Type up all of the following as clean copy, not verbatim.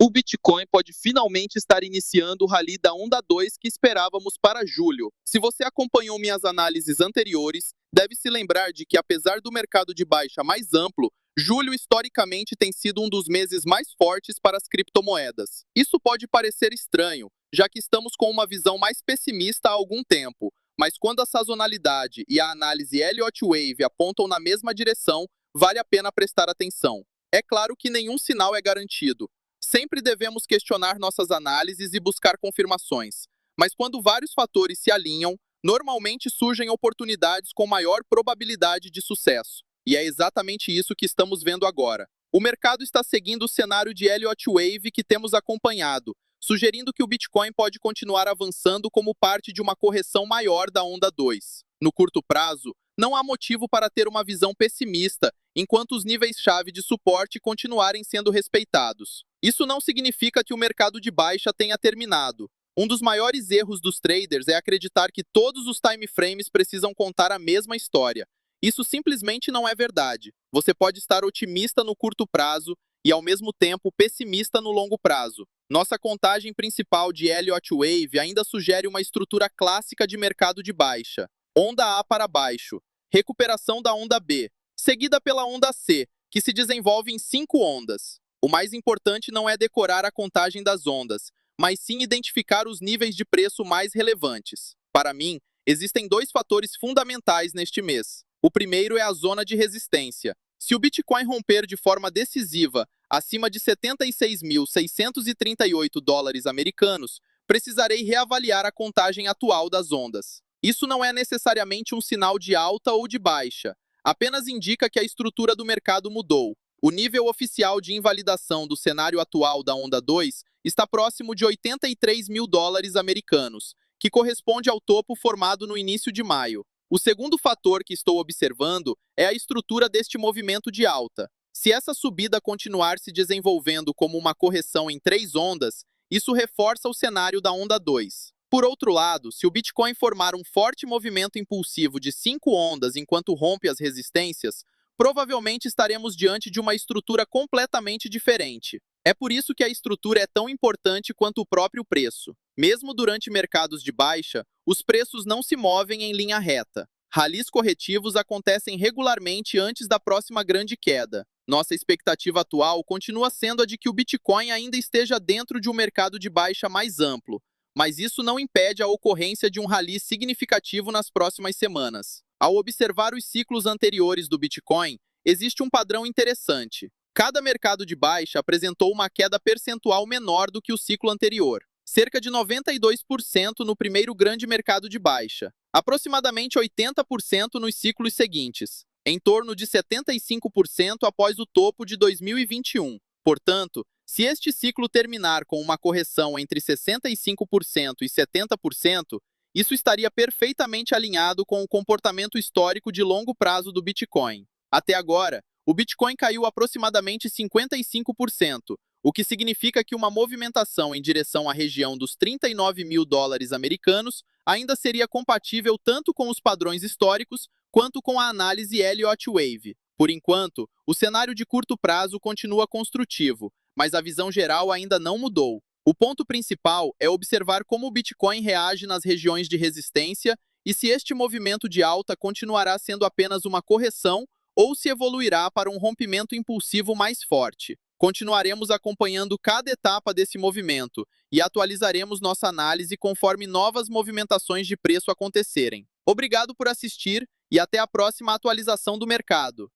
O Bitcoin pode finalmente estar iniciando o rally da onda 2 que esperávamos para julho. Se você acompanhou minhas análises anteriores, deve se lembrar de que, apesar do mercado de baixa mais amplo, julho historicamente tem sido um dos meses mais fortes para as criptomoedas. Isso pode parecer estranho, já que estamos com uma visão mais pessimista há algum tempo, mas quando a sazonalidade e a análise Elliott Wave apontam na mesma direção, vale a pena prestar atenção. É claro que nenhum sinal é garantido. Sempre devemos questionar nossas análises e buscar confirmações, mas quando vários fatores se alinham, normalmente surgem oportunidades com maior probabilidade de sucesso. E é exatamente isso que estamos vendo agora. O mercado está seguindo o cenário de Elliott Wave que temos acompanhado, sugerindo que o Bitcoin pode continuar avançando como parte de uma correção maior da onda 2. No curto prazo, não há motivo para ter uma visão pessimista enquanto os níveis-chave de suporte continuarem sendo respeitados. Isso não significa que o mercado de baixa tenha terminado. Um dos maiores erros dos traders é acreditar que todos os time frames precisam contar a mesma história. Isso simplesmente não é verdade. Você pode estar otimista no curto prazo e, ao mesmo tempo, pessimista no longo prazo. Nossa contagem principal de Elliott Wave ainda sugere uma estrutura clássica de mercado de baixa. Onda A para baixo, recuperação da onda B, seguida pela onda C, que se desenvolve em 5 ondas. O mais importante não é decorar a contagem das ondas, mas sim identificar os níveis de preço mais relevantes. Para mim, existem 2 fatores fundamentais neste mês. O primeiro é a zona de resistência. Se o Bitcoin romper de forma decisiva acima de 76.638 dólares americanos, precisarei reavaliar a contagem atual das ondas. Isso não é necessariamente um sinal de alta ou de baixa, apenas indica que a estrutura do mercado mudou. O nível oficial de invalidação do cenário atual da onda 2 está próximo de 83 mil dólares americanos, que corresponde ao topo formado no início de maio. O segundo fator que estou observando é a estrutura deste movimento de alta. Se essa subida continuar se desenvolvendo como uma correção em 3 ondas, isso reforça o cenário da onda 2. Por outro lado, se o Bitcoin formar um forte movimento impulsivo de 5 ondas enquanto rompe as resistências, provavelmente estaremos diante de uma estrutura completamente diferente. É por isso que a estrutura é tão importante quanto o próprio preço. Mesmo durante mercados de baixa, os preços não se movem em linha reta. Rallies corretivos acontecem regularmente antes da próxima grande queda. Nossa expectativa atual continua sendo a de que o Bitcoin ainda esteja dentro de um mercado de baixa mais amplo, mas isso não impede a ocorrência de um rally significativo nas próximas semanas. Ao observar os ciclos anteriores do Bitcoin, existe um padrão interessante. Cada mercado de baixa apresentou uma queda percentual menor do que o ciclo anterior, cerca de 92% no primeiro grande mercado de baixa, aproximadamente 80% nos ciclos seguintes, em torno de 75% após o topo de 2021. Portanto, se este ciclo terminar com uma correção entre 65% e 70%, isso estaria perfeitamente alinhado com o comportamento histórico de longo prazo do Bitcoin. Até agora, o Bitcoin caiu aproximadamente 55%, o que significa que uma movimentação em direção à região dos 39 mil dólares americanos ainda seria compatível tanto com os padrões históricos quanto com a análise Elliott Wave. Por enquanto, o cenário de curto prazo continua construtivo, mas a visão geral ainda não mudou. O ponto principal é observar como o Bitcoin reage nas regiões de resistência e se este movimento de alta continuará sendo apenas uma correção ou se evoluirá para um rompimento impulsivo mais forte. Continuaremos acompanhando cada etapa desse movimento e atualizaremos nossa análise conforme novas movimentações de preço acontecerem. Obrigado por assistir e até a próxima atualização do mercado.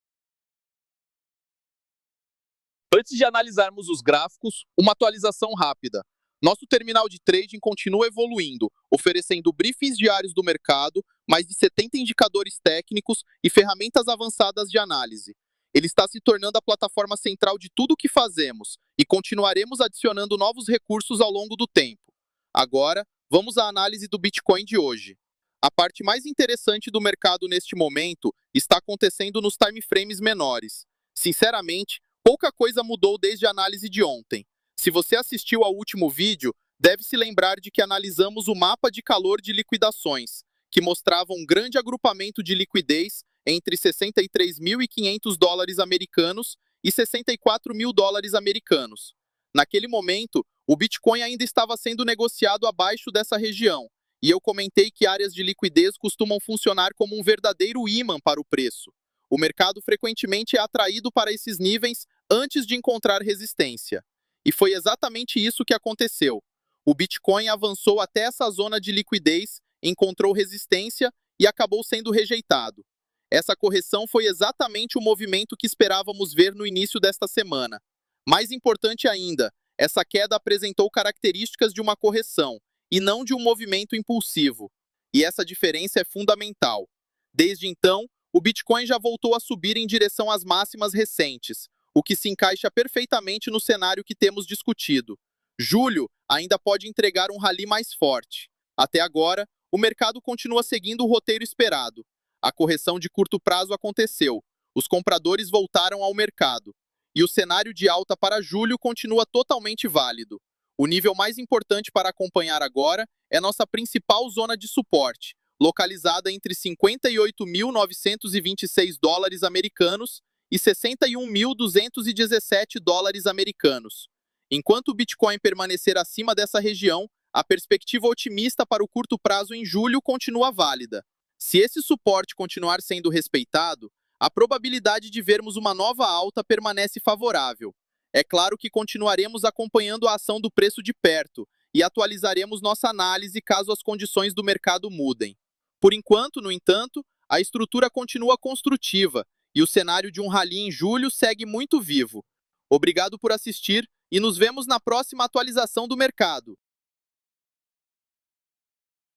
Antes de analisarmos os gráficos, uma atualização rápida. Nosso terminal de trading continua evoluindo, oferecendo briefings diários do mercado, mais de 70 indicadores técnicos e ferramentas avançadas de análise. Ele está se tornando a plataforma central de tudo o que fazemos e continuaremos adicionando novos recursos ao longo do tempo. Agora, vamos à análise do Bitcoin de hoje. A parte mais interessante do mercado neste momento está acontecendo nos time frames menores. Sinceramente, pouca coisa mudou desde a análise de ontem. Se você assistiu ao último vídeo, deve se lembrar de que analisamos o mapa de calor de liquidações, que mostrava um grande agrupamento de liquidez entre 63.500 dólares americanos e 64 mil dólares americanos. Naquele momento, o Bitcoin ainda estava sendo negociado abaixo dessa região, e eu comentei que áreas de liquidez costumam funcionar como um verdadeiro ímã para o preço. O mercado frequentemente é atraído para esses níveis antes de encontrar resistência. E foi exatamente isso que aconteceu. O Bitcoin avançou até essa zona de liquidez, encontrou resistência e acabou sendo rejeitado. Essa correção foi exatamente o movimento que esperávamos ver no início desta semana. Mais importante ainda, essa queda apresentou características de uma correção e não de um movimento impulsivo. E essa diferença é fundamental. Desde então, o Bitcoin já voltou a subir em direção às máximas recentes, o que se encaixa perfeitamente no cenário que temos discutido. Julho ainda pode entregar um rally mais forte. Até agora, o mercado continua seguindo o roteiro esperado. A correção de curto prazo aconteceu, os compradores voltaram ao mercado. E o cenário de alta para julho continua totalmente válido. O nível mais importante para acompanhar agora é nossa principal zona de suporte, localizada entre 58.926 dólares americanos e 61.217 dólares americanos. Enquanto o Bitcoin permanecer acima dessa região, a perspectiva otimista para o curto prazo em julho continua válida. Se esse suporte continuar sendo respeitado, a probabilidade de vermos uma nova alta permanece favorável. É claro que continuaremos acompanhando a ação do preço de perto e atualizaremos nossa análise caso as condições do mercado mudem. Por enquanto, no entanto, a estrutura continua construtiva e o cenário de um rally em julho segue muito vivo. Obrigado por assistir e nos vemos na próxima atualização do mercado.